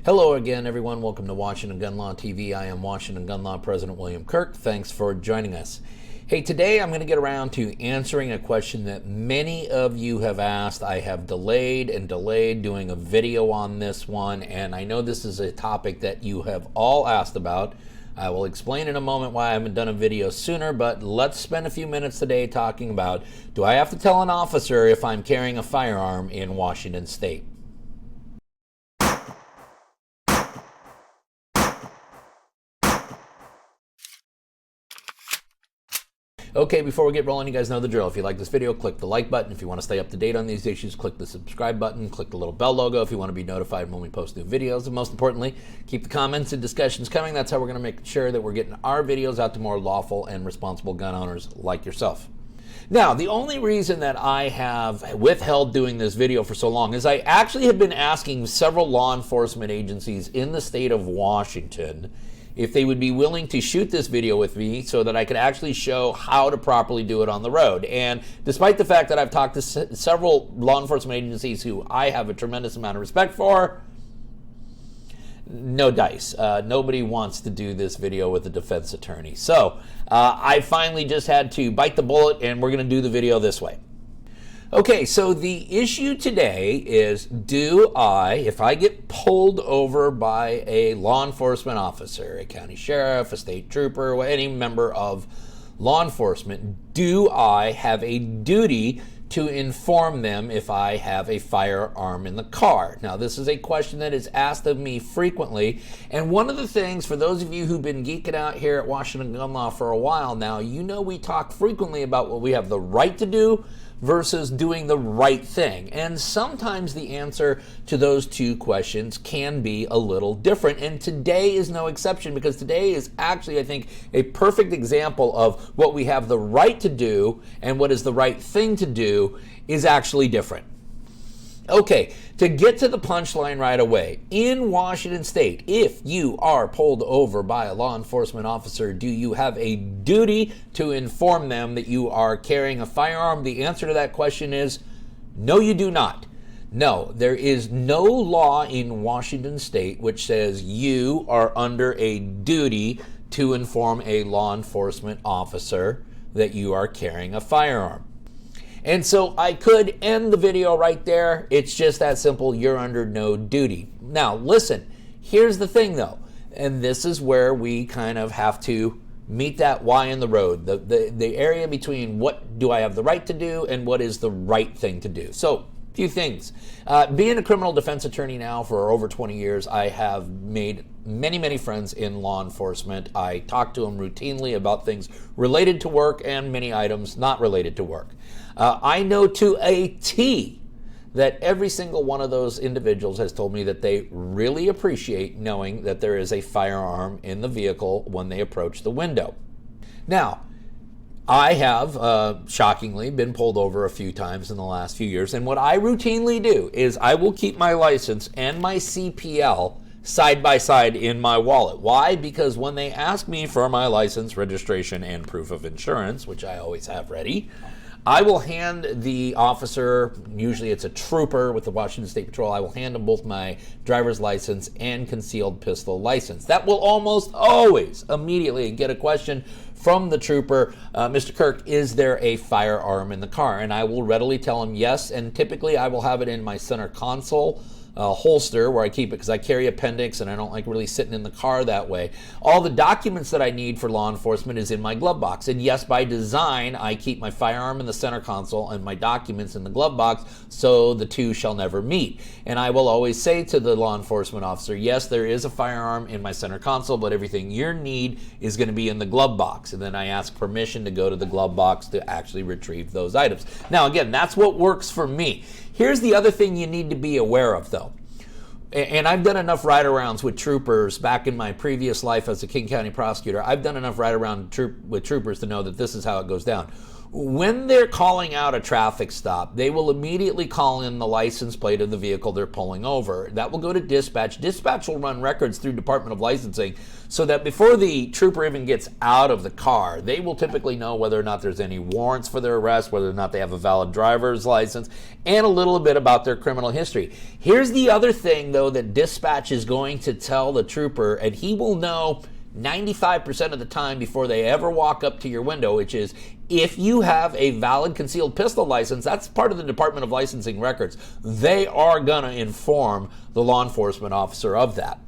Hello again, everyone. Welcome to Washington Gun Law TV. I am Washington Gun Law President William Kirk. Thanks for joining us. Hey, today I'm going to get around to answering a question that many of you have asked. I have delayed doing a video on this one, and I know this is a topic that you have all asked about. I will explain in a moment why I haven't done a video sooner, but let's spend a few minutes today talking about, do I have to tell an officer if I'm carrying a firearm in Washington State? Okay, before we get rolling, you guys know the drill. If you like this video, click the like button. If you want to stay up to date on these issues, click the subscribe button. Click the little bell logo if you want to be notified when we post new videos. And most importantly, keep the comments and discussions coming. That's how we're going to make sure that we're getting our videos out to more lawful and responsible gun owners like yourself. Now, the only reason that I have withheld doing this video for so long is I actually have been asking several law enforcement agencies in the state of Washington if they would be willing to shoot this video with me so that I could actually show how to properly do it on the road. And despite the fact that I've talked to several law enforcement agencies who I have a tremendous amount of respect for, no dice. Nobody wants to do this video with a defense attorney. So I finally just had to bite the bullet, and we're going to do the video this way. Okay, so the issue today is, do I, if I get pulled over by a law enforcement officer, a county sheriff, a state trooper, any member of law enforcement, do I have a duty to inform them if I have a firearm in the car? Now, this is a question that is asked of me frequently, and one of the things, for those of you who've been geeking out here at Washington Gun Law for a while now, you know we talk frequently about what we have the right to do versus doing the right thing. And sometimes the answer to those two questions can be a little different. And today is no exception, because today is actually, I think, a perfect example of what we have the right to do and what is the right thing to do is actually different. Okay, to get to the punchline right away, in Washington State, if you are pulled over by a law enforcement officer, do you have a duty to inform them that you are carrying a firearm? The answer to that question is no, you do not. No, there is no law in Washington State which says you are under a duty to inform a law enforcement officer that you are carrying a firearm. And so I could end the video right there. It's just that simple. You're under no duty. Now, listen, here's the thing though, and this is where we kind of have to meet that Y in the road, the area between what do I have the right to do and what is the right thing to do. So, a few things. Being a criminal defense attorney now for over 20 years, I have made many friends in law enforcement. I talk to them routinely about things related to work and many items not related to work. I know to a T that every single one of those individuals has told me that they really appreciate knowing that there is a firearm in the vehicle when they approach the window. Now, I have, shockingly, been pulled over a few times in the last few years, and what I routinely do is I will keep my license and my CPL side by side in my wallet. Why? Because when they ask me for my license, registration, and proof of insurance, which I always have ready, I will hand the officer, usually it's a trooper with the Washington State Patrol, I will hand them both my driver's license and concealed pistol license. That will almost always immediately get a question from the trooper, Mr. Kirk, is there a firearm in the car? And I will readily tell him yes, and typically I will have it in my center console holster where I keep it, because I carry appendix and I don't like really sitting in the car that way. All the documents that I need for law enforcement is in my glove box. And yes, by design, I keep my firearm in the center console and my documents in the glove box, so the two shall never meet. And I will always say to the law enforcement officer, yes, there is a firearm in my center console, but everything you need is going to be in the glove box. And then I ask permission to go to the glove box to actually retrieve those items. Now, again, that's what works for me. Here's the other thing you need to be aware of, though. And I've done enough ride-arounds with troopers back in my previous life as a King County prosecutor. I've done enough ride-around with troopers to know that this is how it goes down. When they're calling out a traffic stop, they will immediately call in the license plate of the vehicle they're pulling over. That will go to dispatch. Dispatch will run records through Department of Licensing so that before the trooper even gets out of the car, they will typically know whether or not there's any warrants for their arrest, whether or not they have a valid driver's license, and a little bit about their criminal history. Here's the other thing, though, that dispatch is going to tell the trooper, and he will know 95% of the time before they ever walk up to your window, which is if you have a valid concealed pistol license, that's part of the Department of Licensing records. They are going to inform the law enforcement officer of that.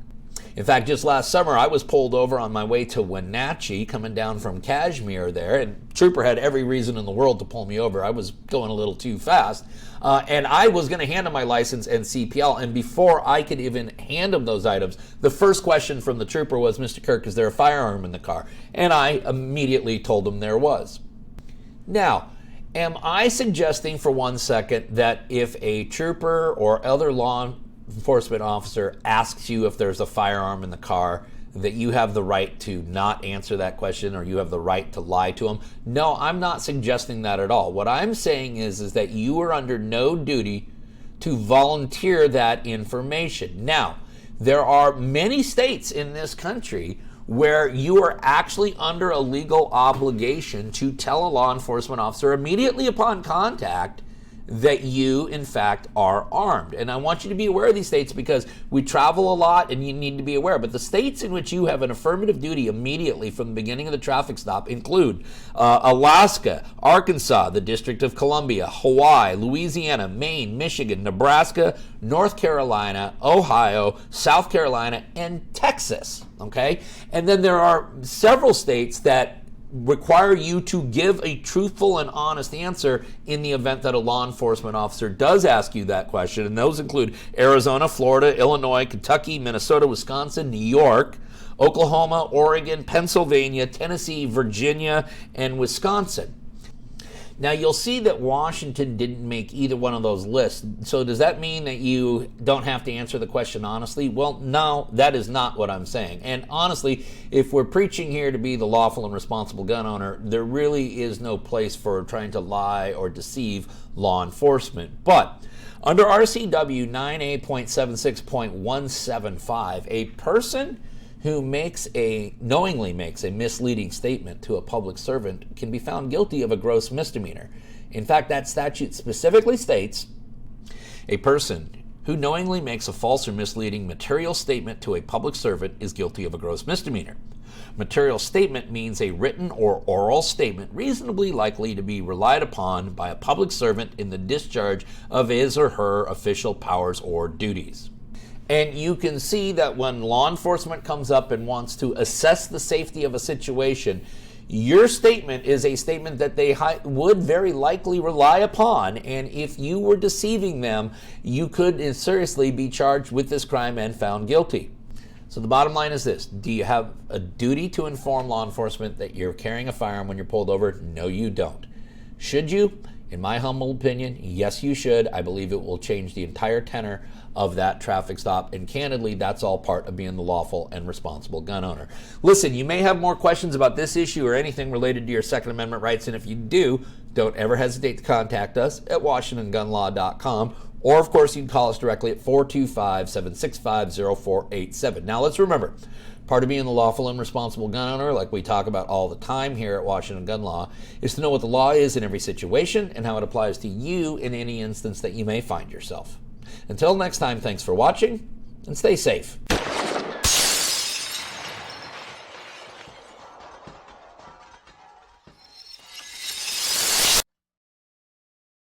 In fact, just last summer, I was pulled over on my way to Wenatchee, coming down from Kashmir there, and trooper had every reason in the world to pull me over. I was going a little too fast, and I was going to hand him my license and CPL, and before I could even hand him those items, the first question from the trooper was, "Mr. Kirk, is there a firearm in the car?" And I immediately told him there was. Now, am I suggesting for 1 second that if a trooper or other law enforcement officer asks you if there's a firearm in the car, that you have the right to not answer that question or you have the right to lie to them? No, I'm not suggesting that at all. What I'm saying is that you are under no duty to volunteer that information. Now, there are many states in this country where you are actually under a legal obligation to tell a law enforcement officer immediately upon contact that you, in fact, are armed. And I want you to be aware of these states because we travel a lot and you need to be aware. But the states in which you have an affirmative duty immediately from the beginning of the traffic stop include Alaska, Arkansas, the District of Columbia, Hawaii, Louisiana, Maine, Michigan, Nebraska, North Carolina, Ohio, South Carolina, and Texas. Okay? And then there are several states that require you to give a truthful and honest answer in the event that a law enforcement officer does ask you that question. And those include Arizona, Florida, Illinois, Kentucky, Minnesota, Wisconsin, New York, Oklahoma, Oregon, Pennsylvania, Tennessee, Virginia, and Wisconsin. Now, you'll see that Washington didn't make either one of those lists. So does that mean that you don't have to answer the question honestly? Well, no, that is not what I'm saying. And honestly, if we're preaching here to be the lawful and responsible gun owner, there really is no place for trying to lie or deceive law enforcement. But under RCW 9A.76.175, a person who knowingly makes a misleading statement to a public servant can be found guilty of a gross misdemeanor. In fact, that statute specifically states a person who knowingly makes a false or misleading material statement to a public servant is guilty of a gross misdemeanor. Material statement means a written or oral statement reasonably likely to be relied upon by a public servant in the discharge of his or her official powers or duties. And you can see that when law enforcement comes up and wants to assess the safety of a situation, your statement is a statement that they would very likely rely upon. And if you were deceiving them, you could seriously be charged with this crime and found guilty. So the bottom line is this: do you have a duty to inform law enforcement that you're carrying a firearm when you're pulled over? No, you don't. Should you? In my humble opinion, yes, you should. I believe it will change the entire tenor of that traffic stop, and candidly, that's all part of being the lawful and responsible gun owner. Listen, you may have more questions about this issue or anything related to your Second Amendment rights, and if you do, don't ever hesitate to contact us at WashingtonGunLaw.com, or of course, you can call us directly at 425-765-0487. Now, let's remember, part of being the lawful and responsible gun owner, like we talk about all the time here at Washington Gun Law, is to know what the law is in every situation and how it applies to you in any instance that you may find yourself. Until next time, thanks for watching and stay safe.